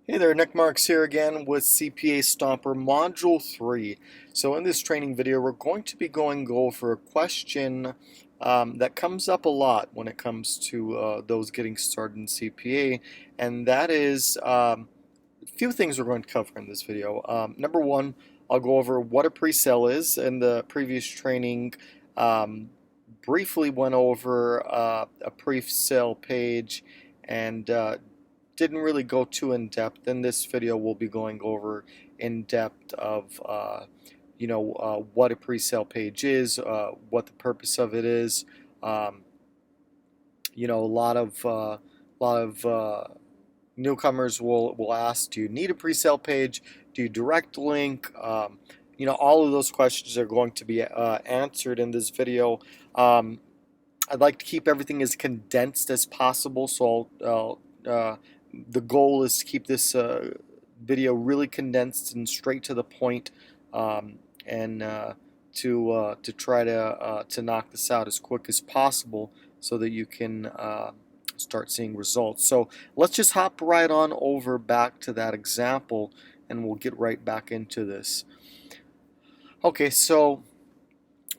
Hey there, Nick Marks here again with CPA Stomper Module 3. So in this training video, we're going to be going over a question that comes up a lot when it comes to those getting started in CPA, and that is a few things we're going to cover in this video. Number one, I'll go over what a pre-sale is. In the previous training, um, briefly went over a pre-sale page and didn't really go too in depth. In this video, we'll be going over in depth of what a pre-sale page is, what the purpose of it is. Um, a lot of newcomers will ask, do you need a pre-sale page? Do you direct link? All of those questions are going to be answered in this video. I'd like to keep everything as condensed as possible, so the goal is to keep this video really condensed and straight to the point, and to try to knock this out as quick as possible so that you can start seeing results. So let's just hop right on over back to that example, and we'll get right back into this. Okay, so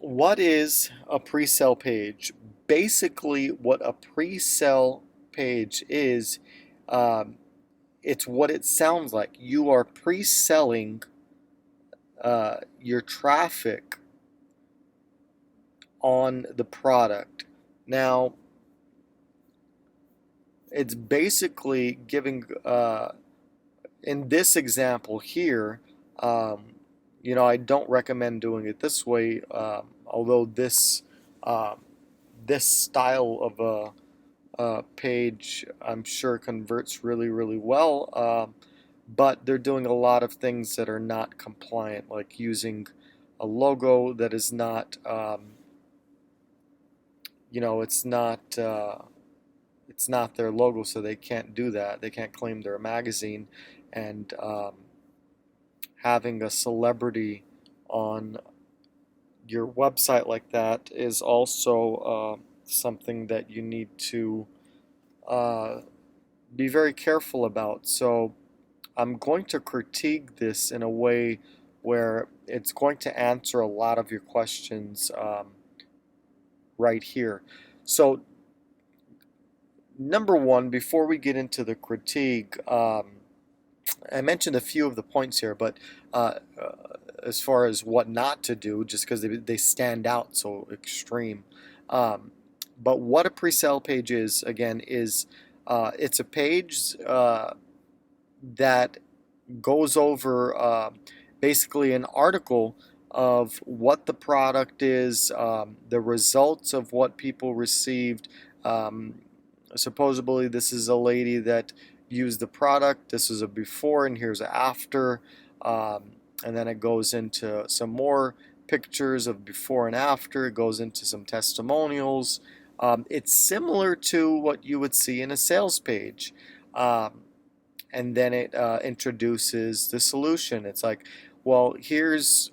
what is a pre-sale page? Basically, what a pre-sale page is, um, it's what it sounds like. You are pre-selling your traffic on the product. Now, it's basically giving, in this example here, I don't recommend doing it this way, although this style of a page, I'm sure, converts really, really well. But they're doing a lot of things that are not compliant, like using a logo that is not, it's not their logo, so they can't do that. They can't claim they're a magazine, and having a celebrity on your website like that is also something that you need to uh, be very careful about. So I'm going to critique this in a way where it's going to answer a lot of your questions right here. So number one, before we get into the critique, I mentioned a few of the points here, but as far as what not to do, just because they stand out so extreme. Um, but what a pre-sale page is, again, is it's a page that goes over basically an article of what the product is, the results of what people received. Um, Supposedly, this is a lady that used the product. This is a before, and here's a after. And then it goes into some more pictures of before and after. It goes into some testimonials. It's similar to what you would see in a sales page. And then it introduces the solution. It's like, well, here's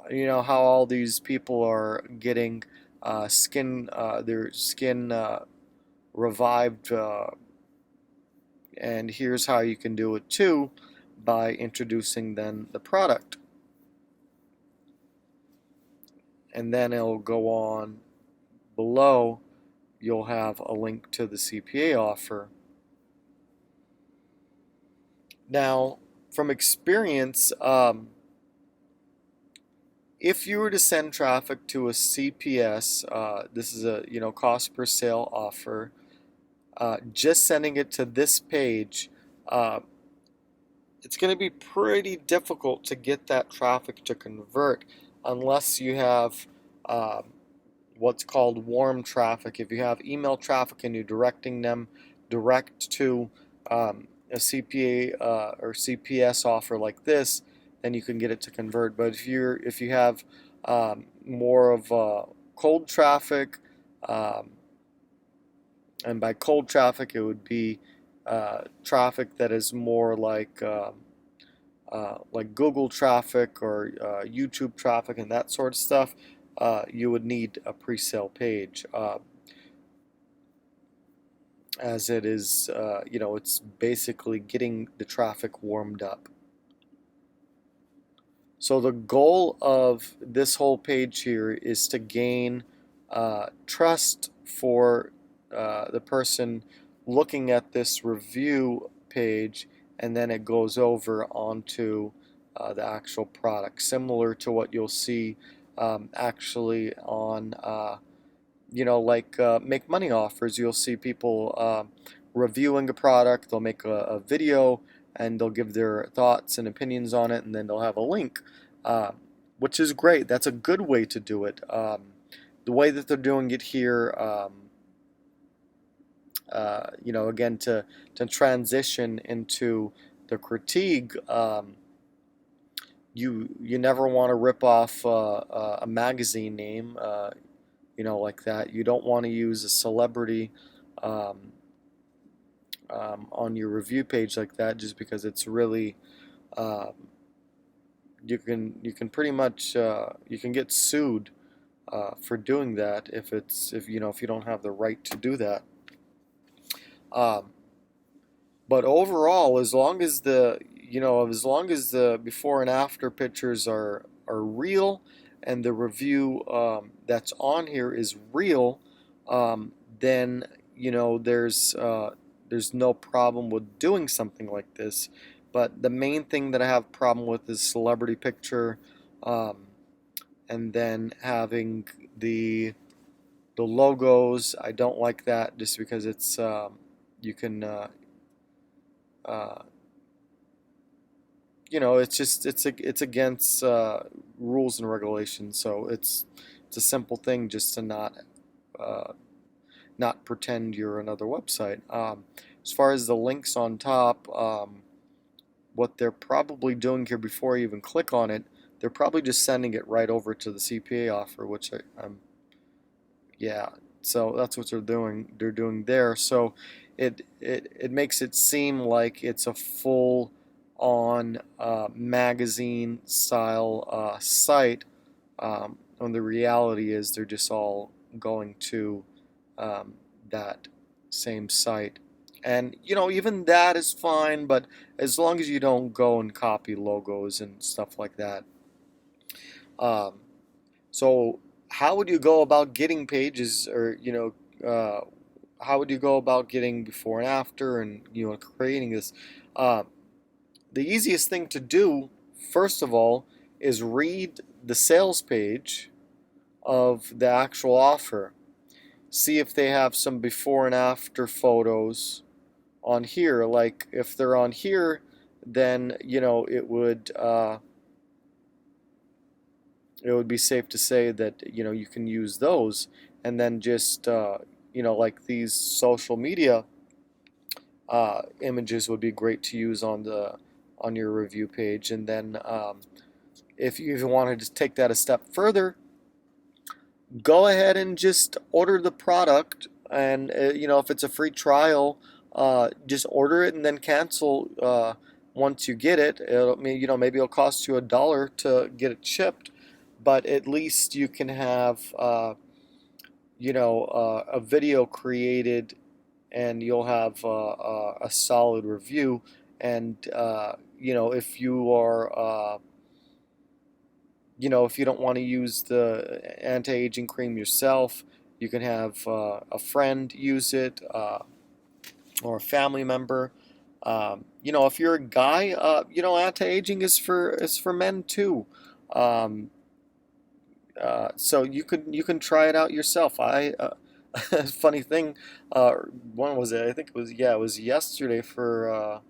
how all these people are getting their skin revived, and here's how you can do it too, by introducing then the product. And then it'll go on below. You'll have a link to the CPA offer. Now, from experience, if you were to send traffic to a CPS, this is a cost per sale offer. Just sending it to this page, uh, it's going to be pretty difficult to get that traffic to convert unless you have what's called warm traffic. If you have email traffic and you're directing them direct to a CPA or CPS offer like this, then you can get it to convert. But if you have more of cold traffic, um, and by cold traffic it would be traffic that is more like Google traffic or YouTube traffic and that sort of stuff, you would need a pre-sale page. as it is, it's basically getting the traffic warmed up. So the goal of this whole page here is to gain trust for the person looking at this review page, and then it goes over onto the actual product, similar to what you'll see actually on like make money offers. You'll see people reviewing a product. They'll make a video and they'll give their thoughts and opinions on it, and then they'll have a link, uh, which is great. That's a good way to do it. The way that they're doing it here, again, to transition into the critique, you never want to rip off a magazine name. Like that. You don't want to use a celebrity um, on your review page like that, just because it's really um, you can pretty much you can get sued for doing that if you don't have the right to do that. Um, but overall, as long as the before and after pictures are real, and the review that's on here is real, then there's no problem with doing something like this. But the main thing that I have a problem with is celebrity picture, um, and then having the logos. I don't like that, just because it's you can uh, it's against rules and regulations. So it's a simple thing just to uh, not pretend you're another website. As far as the links on top, what they're probably doing here before you even click on it, they're probably just sending it right over to the CPA offer, which yeah. So that's what they're doing. They're doing there. So it makes it seem like it's a full on magazine style site, when the reality is they're just all going to um, that same site. And even that is fine, but as long as you don't go and copy logos and stuff like that. Um, so how would you go about getting pages, or how would you go about getting before and after, and creating this? Uh, the easiest thing to do, first of all, is read the sales page of the actual offer. See if they have some before and after photos on here. Like if they're on here, then it would be safe to say that you can use those, and then just like these social media images would be great to use on your review page. And then if you even wanted to take that a step further, go ahead and just order the product, and if it's a free trial, just order it and then cancel once you get it. Maybe it'll cost you $1 to get it shipped, but at least you can have a video created, and you'll have a solid review. And if you are if you don't want to use the anti-aging cream yourself, you can have a friend use it, or a family member. If you're a guy, anti-aging is for men too. Um, so you can try it out yourself. Funny thing, uh, when was it? I think it was yesterday for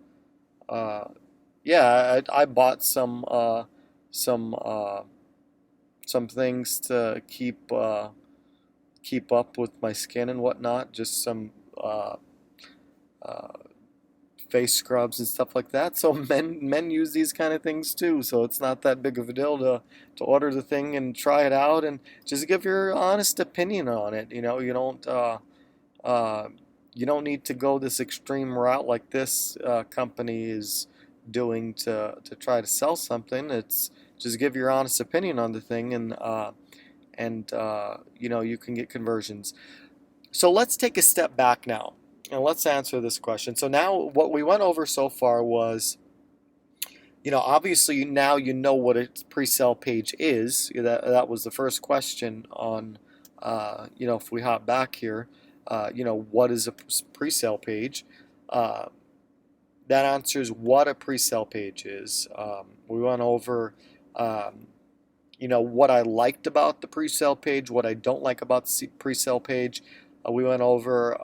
yeah, I bought some some things to keep up with my skin and whatnot. Just some uh, face scrubs and stuff like that. So men use these kind of things too. So it's not that big of a deal to order the thing and try it out, and just give your honest opinion on it. Uh, you don't need to go this extreme route like this company is doing to try to sell something. It's just give your honest opinion on the thing, and you can get conversions. So let's take a step back now. And let's answer this question. So now what we went over so far was, obviously now you know what a pre-sale page is. That was the first question on, if we hop back here, what is a pre-sale page? Uh, that answers what a pre-sale page is. We went over, um, what I liked about the pre-sale page, what I don't like about the pre-sale page. We went over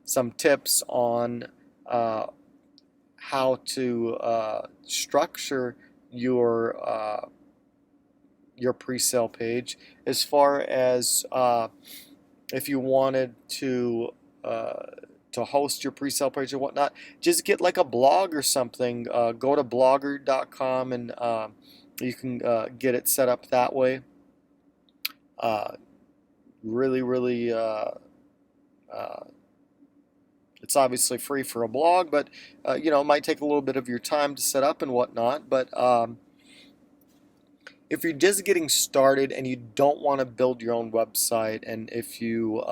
some tips on how to structure your pre-sale page, as far as if you wanted uh, to host your pre-sale page or whatnot. Just get like a blog or something. Go to blogger.com and you can get it set up that way. Really, really, uh, it's obviously free for a blog, but it might take a little bit of your time to set up and whatnot. But if you're just getting started and you don't want to build your own website, and if you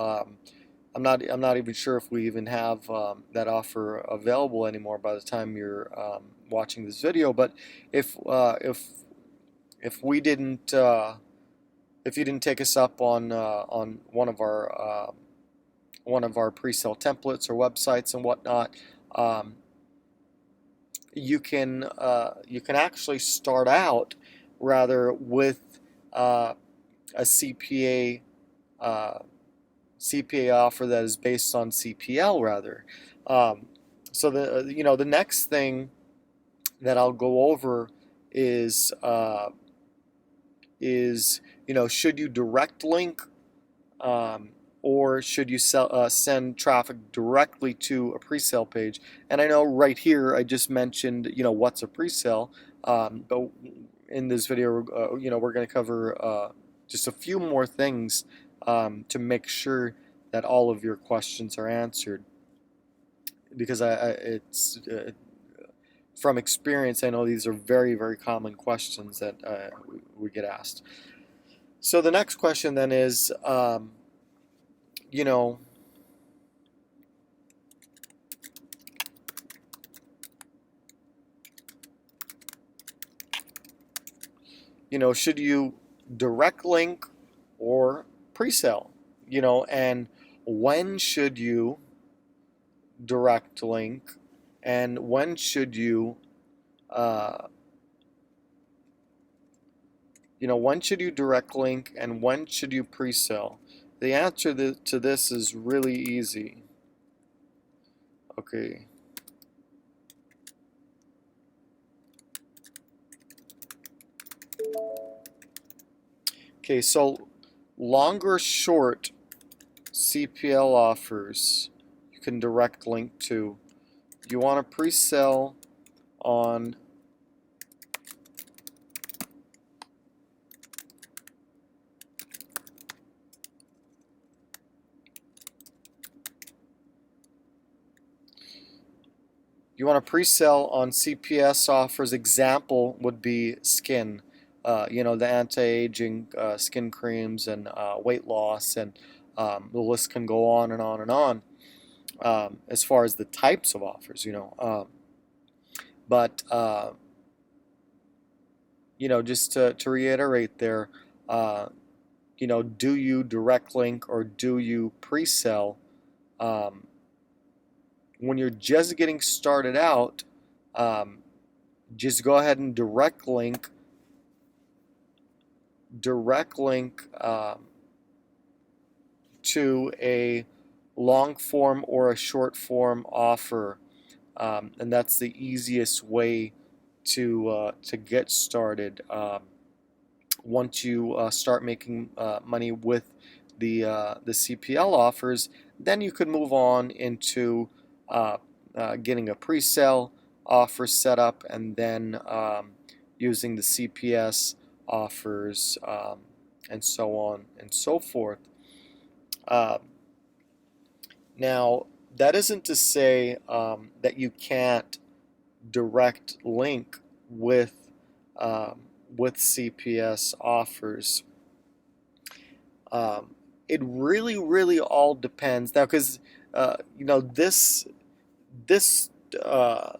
I'm not even sure if we even have that offer available anymore by the time you're watching this video. But if we didn't if you didn't take us up on one of our pre-sale templates or websites and whatnot, um, you can actually start out rather with a CPA offer that is based on CPL rather. So the next thing that I'll go over is should you direct link, um, or should you send traffic directly to a pre-sale page? And I know right here I just mentioned what's a pre-sale, but in this video we're going to cover just a few more things to make sure that all of your questions are answered, because it's from experience I know these are very, very common questions that we get asked. So the next question then is, you know, should you direct link or pre-sale? And when should you direct link, and when should you, uh, when should you direct link, and when should you pre-sale? The answer to this is really easy. Okay. Okay, so long or short CPL offers you can direct link to. You want to pre-sell on CPS offers. Example would be skin, the anti-aging skin creams and weight loss, and the list can go on and on and on. As far as the types of offers, but just to reiterate there, do you direct link or do you pre-sell? When you're just getting started out, just go ahead and direct link to a long form or a short form offer, and that's the easiest way to get started. Once you start making money with the CPL offers, then you could move on into getting a pre-sale offer set up, and then using the CPS offers, and so on and so forth. Now, that isn't to say that you can't direct link with CPS offers. It really, really all depends. Now, because this this uh,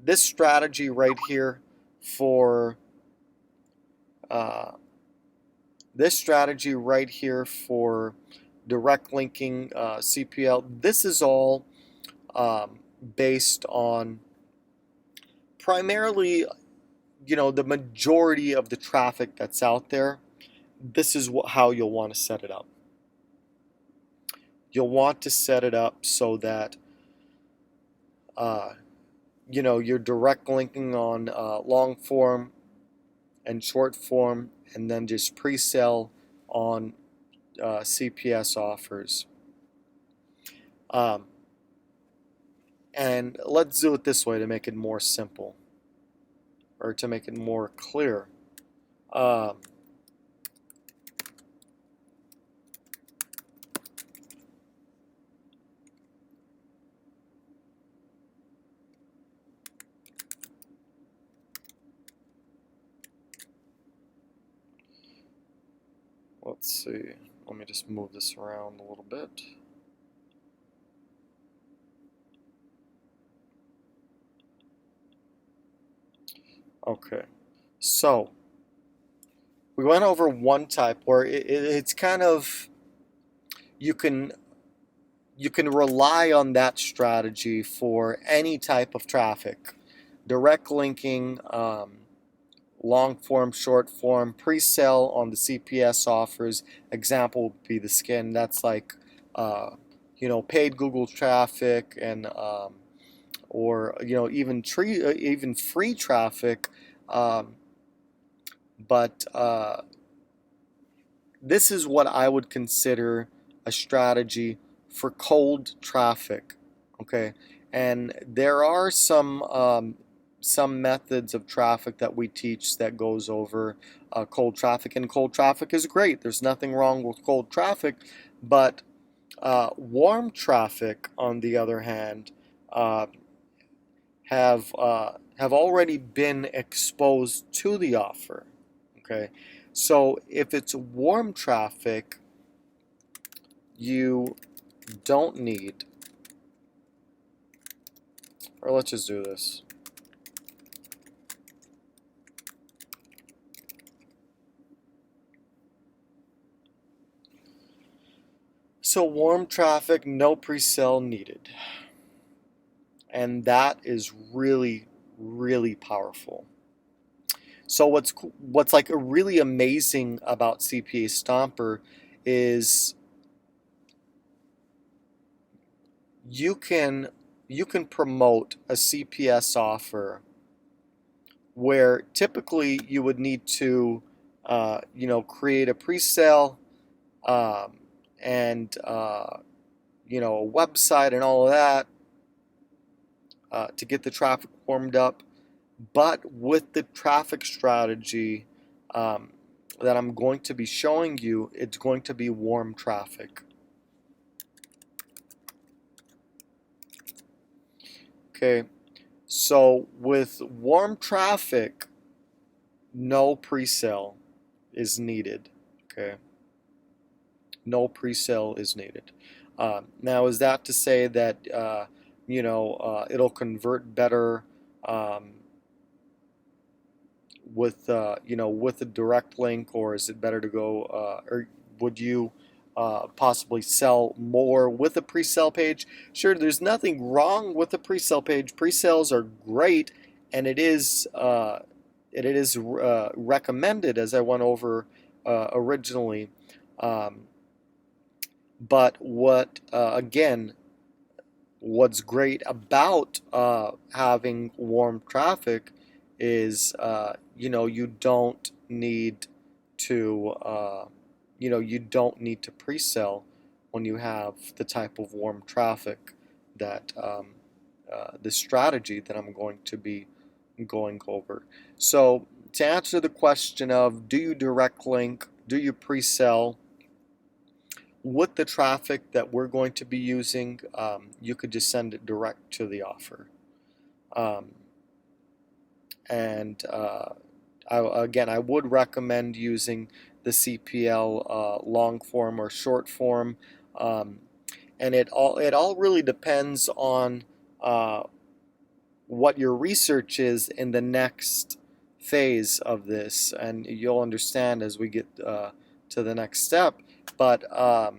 this strategy right here for uh, this strategy right here for direct linking CPL. This is all based on primarily, the majority of the traffic that's out there. This is how you'll want to set it up. You'll want to set it up so that uh, you're direct linking on long form and short form, and then just pre-sell on CPS offers. Um, and let's do it this way to make it more simple, or to make it more clear. Um, let's see. Let me just move this around a little bit. Okay, so we went over one type where it's kind of, you can rely on that strategy for any type of traffic, direct linking, long form, short form, pre-sale on the CPS offers. Example would be the skin. That's like paid Google traffic, and or even free traffic. Um, but This is what I would consider a strategy for cold traffic. Okay, and there are some methods of traffic that we teach that goes over cold traffic, and cold traffic is great. There's nothing wrong with cold traffic, but warm traffic, on the other hand, uh, have already been exposed to the offer. Okay, so if it's warm traffic, you don't need, or let's just do this. So warm traffic, no pre-sale needed. And that is really, really powerful. So what's like really amazing about CPA Stomper is you can promote a CPS offer where typically you would need to create a pre-sale, and a website and all of that to get the traffic warmed up. But with the traffic strategy um, that I'm going to be showing you, it's going to be warm traffic. Okay, so with warm traffic, no pre-sale is needed. Okay, no pre-sale is needed. Now, is that to say that it'll convert better um, with a direct link, or is it better to go, or would you possibly sell more with a pre-sale page? Sure, there's nothing wrong with a pre-sale page. Pre-sales are great, and it is recommended, as I went over originally. Um, but what's great about having warm traffic is you don't need to pre-sell when you have the type of warm traffic that the strategy that I'm going to be going over. So to answer the question of, do you direct link, do you pre-sell, with the traffic that we're going to be using, you could just send it direct to the offer. Um, and I would recommend using the CPL long form or short form. Um, and it all really depends on uh, what your research is in the next phase of this, and you'll understand as we get to the next step. But uh,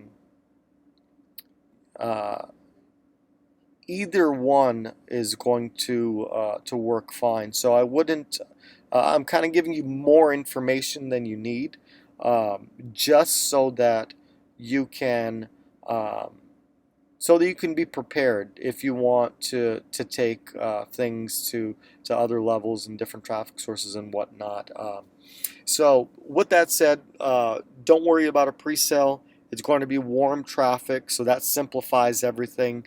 either one is going to work fine. So I wouldn't. I'm kind of giving you more information than you need, just you can. Um, so that you can be prepared if you want to take things to other levels and different traffic sources and whatnot. So with that said, don't worry about a pre-sale. It's going to be warm traffic, so that simplifies everything.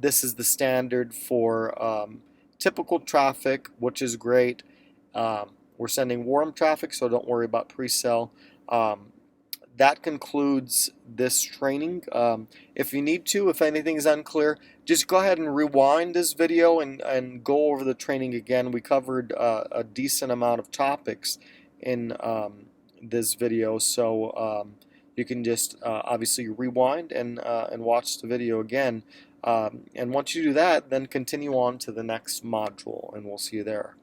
This is the standard for typical traffic, which is great. We're sending warm traffic, so don't worry about pre-sale. Um, that concludes this training. If you need to, if anything is unclear, just go ahead and rewind this video and go over the training again. We covered a decent amount of topics in this video, so you can just obviously rewind and watch the video again. And once you do that, then continue on to the next module, and we'll see you there.